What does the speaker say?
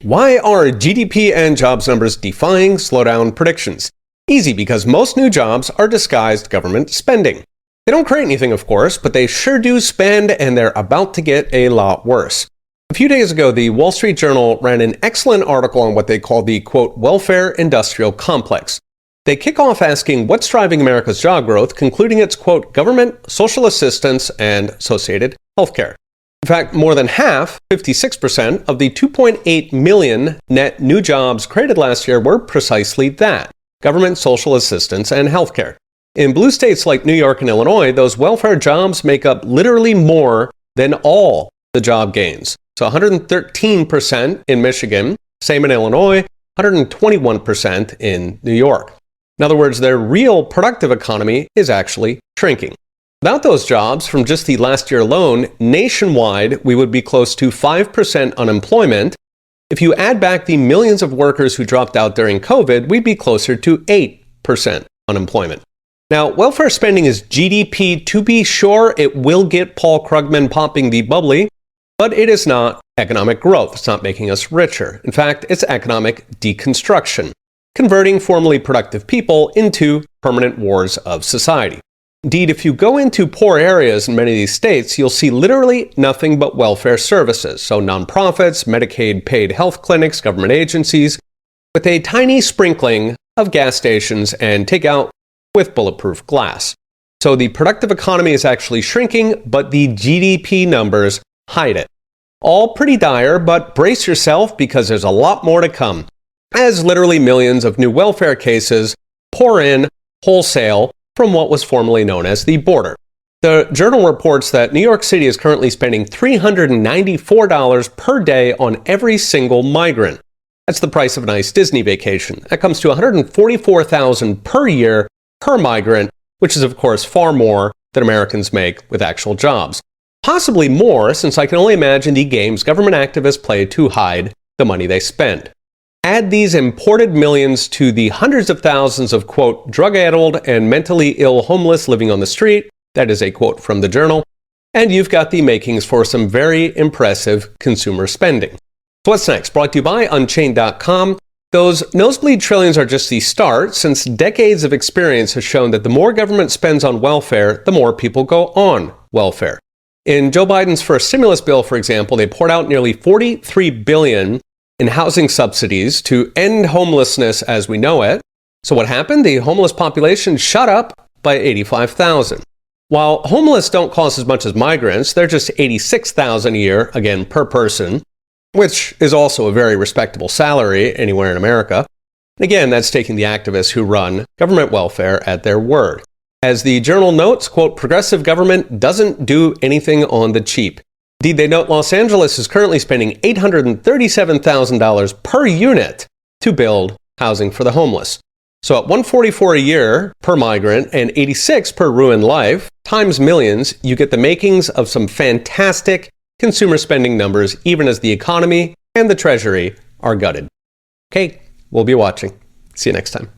Why are GDP and jobs numbers defying slowdown predictions? Easy, because most new jobs are disguised government spending. They don't create anything, of course, but they sure do spend, and they're about to get a lot worse. A few days ago, the Wall Street Journal ran an excellent article on what they call the, quote, welfare industrial complex. They kick off asking what's driving America's job growth, concluding it's, quote, government, social assistance, and associated healthcare. In fact, more than half, 56%, of the 2.8 million net new jobs created last year were precisely that, government, social assistance, and healthcare. In blue states like New York and Illinois, those welfare jobs make up literally more than all the job gains. So 113% in Michigan, same in Illinois, 121% in New York. In other words, their real productive economy is actually shrinking. Without those jobs, from just the last year alone, nationwide, we would be close to 5% unemployment. If you add back the millions of workers who dropped out during COVID, we'd be closer to 8% unemployment. Now, welfare spending is GDP. To be sure, it will get Paul Krugman popping the bubbly, but it is not economic growth. It's not making us richer. In fact, it's economic deconstruction, converting formerly productive people into permanent wars of society. Indeed, if you go into poor areas in many of these states, you'll see literally nothing but welfare services. So nonprofits, Medicaid-paid health clinics, government agencies, with a tiny sprinkling of gas stations and takeout with bulletproof glass. So the productive economy is actually shrinking, but the GDP numbers hide it. All pretty dire, but brace yourself because there's a lot more to come, as literally millions of new welfare cases pour in wholesale from what was formerly known as the border. The Journal reports that New York City is currently spending $394 per day on every single migrant. That's the price of a nice Disney vacation. That comes to $144,000 per year per migrant, which is of course far more than Americans make with actual jobs. Possibly more, since I can only imagine the games government activists play to hide the money they spend. Add these imported millions to the hundreds of thousands of, quote, drug-addled and mentally ill homeless living on the street, that is a quote from the Journal, and you've got the makings for some very impressive consumer spending. So what's next? Brought to you by Unchained.com. Those nosebleed trillions are just the start, since decades of experience has shown that the more government spends on welfare, the more people go on welfare. In Joe Biden's first stimulus bill, for example, they poured out nearly $43 billion in housing subsidies to end homelessness as we know it. So what happened? The homeless population shot up by 85,000. While homeless don't cost as much as migrants, they're just 86,000 a year, again, per person, which is also a very respectable salary anywhere in America. And again, that's taking the activists who run government welfare at their word. As the Journal notes, quote, progressive government doesn't do anything on the cheap. Indeed, they note Los Angeles is currently spending $837,000 per unit to build housing for the homeless. So at $144 a year per migrant and $86 per ruined life, times millions, you get the makings of some fantastic consumer spending numbers, even as the economy and the Treasury are gutted. Okay, we'll be watching. See you next time.